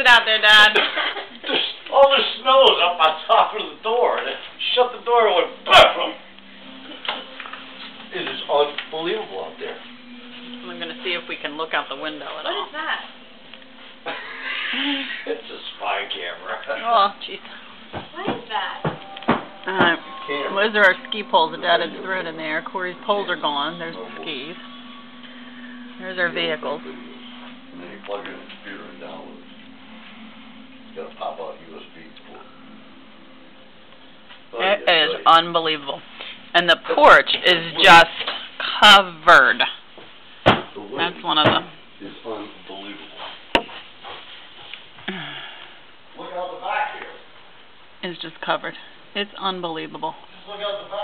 it out there, Dad? All the snow is up on top of the door. And shut the door and went BAM! It is unbelievable out there. I'm going to see if we can look out the window at all. What is that? It's a spy camera. Oh, jeez. What is that? Those are our ski poles that Dad had thrown in there. Corey's poles are gone. There's the skis. There's our vehicles. And then you plug in the computer and download it. It's got to pop out USB port. It is unbelievable. And the porch is just covered. That's one of them. It's unbelievable. Look out the back here. It's just covered. It's unbelievable. Just look out the back.